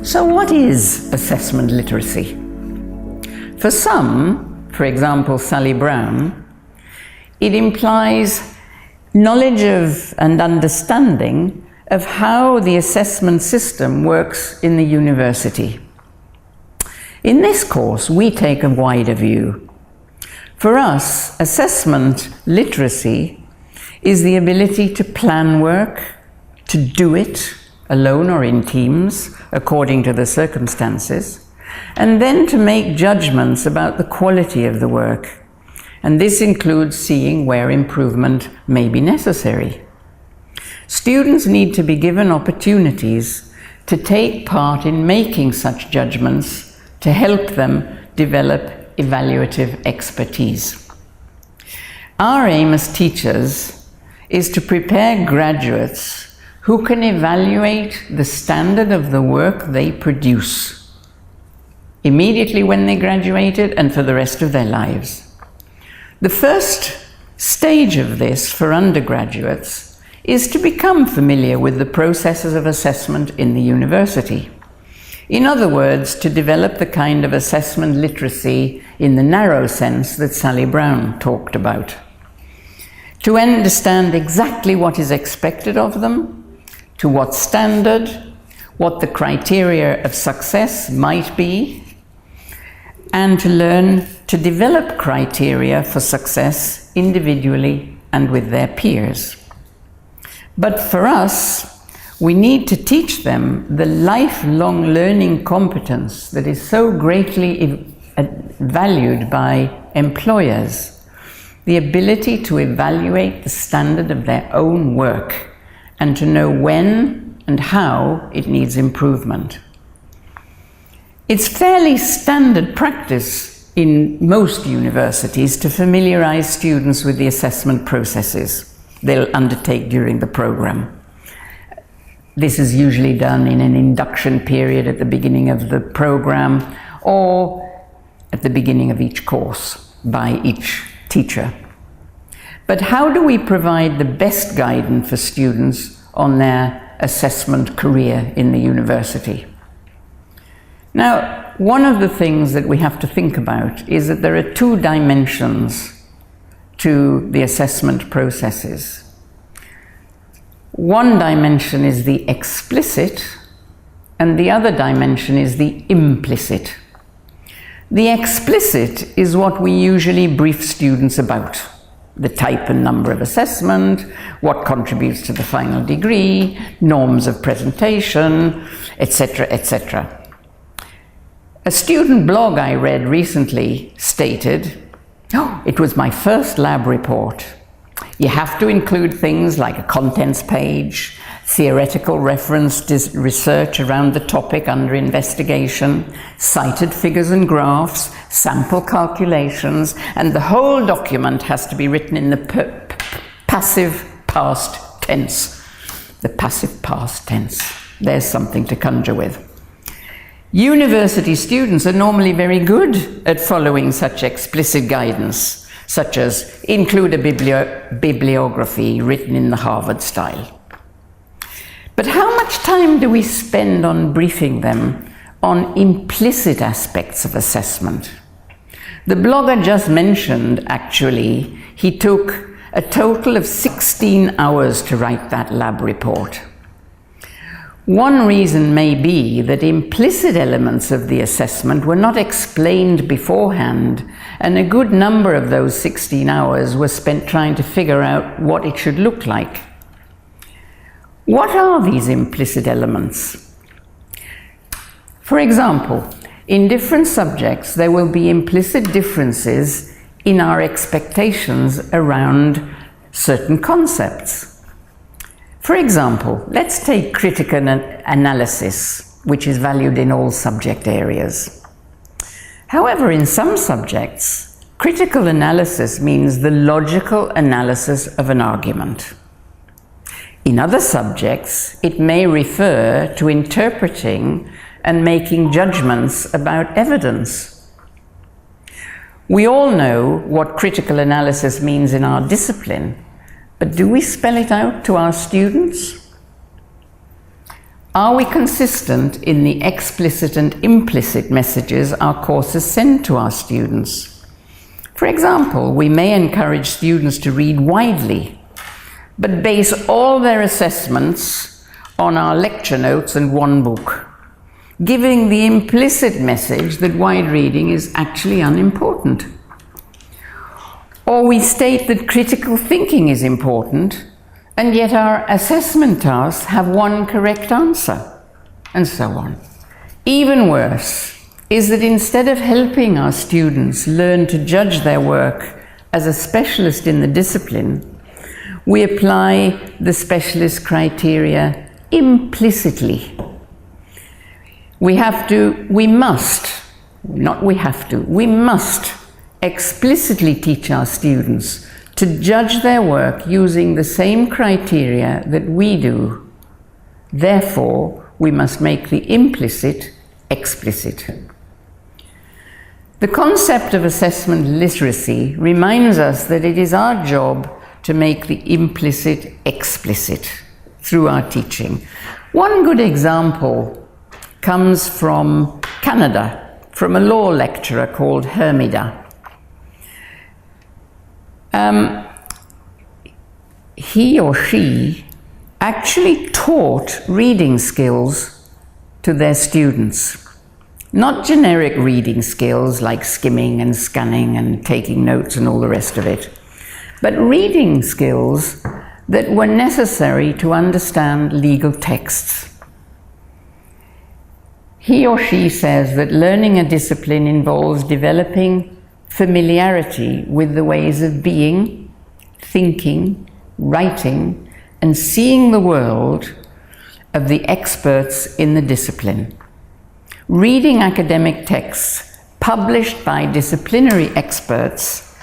So what is assessment literacy? For some, for example Sally Brown, it implies knowledge of and understanding of how the assessment system works in the university. In this course, we take a wider view. For us, assessment literacy is the ability to plan work, to do it alone or in teams, according to the circumstances, and then to make judgments about the quality of the work. And this includes seeing where improvement may be necessary. Students need to be given opportunities to take part in making such judgments to help them develop evaluative expertise. Our aim as teachers is to prepare graduates who can evaluate the standard of the work they produce immediately when they graduated and for the rest of their lives. The first stage of this for undergraduates is to become familiar with the processes of assessment in the university. In other words, to develop the kind of assessment literacy in the narrow sense that Sally Brown talked about. To understand exactly what is expected of them, to what standard, what the criteria of success might be, and to learn to develop criteria for success individually and with their peers. But for us, we need to teach them the lifelong learning competence that is so greatly valued by employers, the ability to evaluate the standard of their own work and to know when and how it needs improvement. It's fairly standard practice in most universities to familiarize students with the assessment processes they'll undertake during the program. This is usually done in an induction period at the beginning of the program or at the beginning of each course by each teacher. But how do we provide the best guidance for students on their assessment career in the university? Now, one of the things that we have to think about is that there are two dimensions to the assessment processes. One dimension is the explicit, and the other dimension is the implicit. The explicit is what we usually brief students about: the type and number of assessment, what contributes to the final degree, norms of presentation, etc., etc. A student blog I read recently stated, "Oh, it was my first lab report. You have to include things like a contents page, theoretical reference research around the topic under investigation, cited figures and graphs, sample calculations, and the whole document has to be written in the passive past tense." The passive past tense. There's something to conjure with. University students are normally very good at following such explicit guidance, such as include a bibliography written in the Harvard style. But how much time do we spend on briefing them on implicit aspects of assessment? The blogger just mentioned, actually, he took a total of 16 hours to write that lab report. One reason may be that implicit elements of the assessment were not explained beforehand, and a good number of those 16 hours were spent trying to figure out what it should look like. What are these implicit elements? For example, in different subjects, there will be implicit differences in our expectations around certain concepts. For example, let's take critical analysis, which is valued in all subject areas. However, in some subjects, critical analysis means the logical analysis of an argument. In other subjects, it may refer to interpreting and making judgments about evidence. We all know what critical analysis means in our discipline, but do we spell it out to our students? Are we consistent in the explicit and implicit messages our courses send to our students? For example, we may encourage students to read widely, but base all their assessments on our lecture notes and one book, giving the implicit message that wide reading is actually unimportant. Or we state that critical thinking is important, and yet our assessment tasks have one correct answer, and so on. Even worse is that instead of helping our students learn to judge their work as a specialist in the discipline, we apply the specialist criteria implicitly. We must explicitly teach our students to judge their work using the same criteria that we do. Therefore, we must make the implicit explicit. The concept of assessment literacy reminds us that it is our job to make the implicit explicit through our teaching. One good example comes from Canada, from a law lecturer called Hermida. He or she actually taught reading skills to their students. Not generic reading skills like skimming and scanning and taking notes and all the rest of it, but reading skills that were necessary to understand legal texts. He or she says that learning a discipline involves developing familiarity with the ways of being, thinking, writing, and seeing the world of the experts in the discipline. Reading academic texts published by disciplinary experts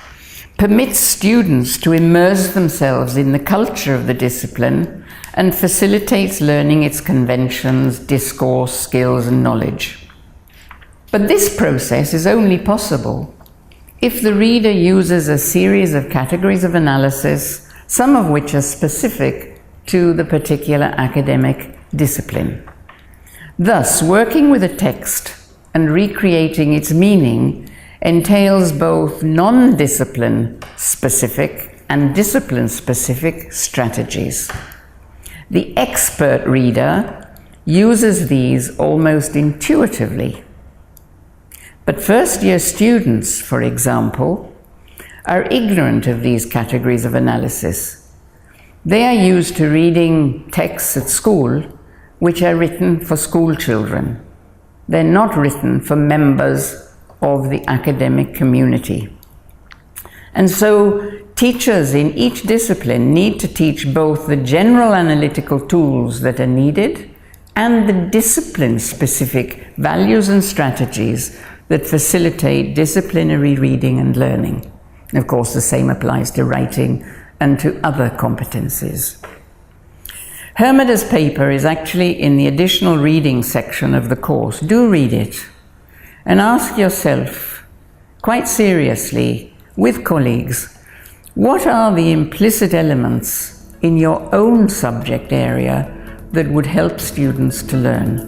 permits students to immerse themselves in the culture of the discipline and facilitates learning its conventions, discourse, skills, and knowledge. But this process is only possible if the reader uses a series of categories of analysis, some of which are specific to the particular academic discipline. Thus, working with a text and recreating its meaning entails both non-discipline specific and discipline specific strategies. The expert reader uses these almost intuitively. But first-year students, for example, are ignorant of these categories of analysis. They are used to reading texts at school which are written for school children. They're not written for members of the academic community. And so teachers in each discipline need to teach both the general analytical tools that are needed and the discipline-specific values and strategies that facilitate disciplinary reading and learning. And of course, the same applies to writing and to other competencies. Hermida's paper is actually in the additional reading section of the course. Do read it and ask yourself, quite seriously, with colleagues, what are the implicit elements in your own subject area that would help students to learn?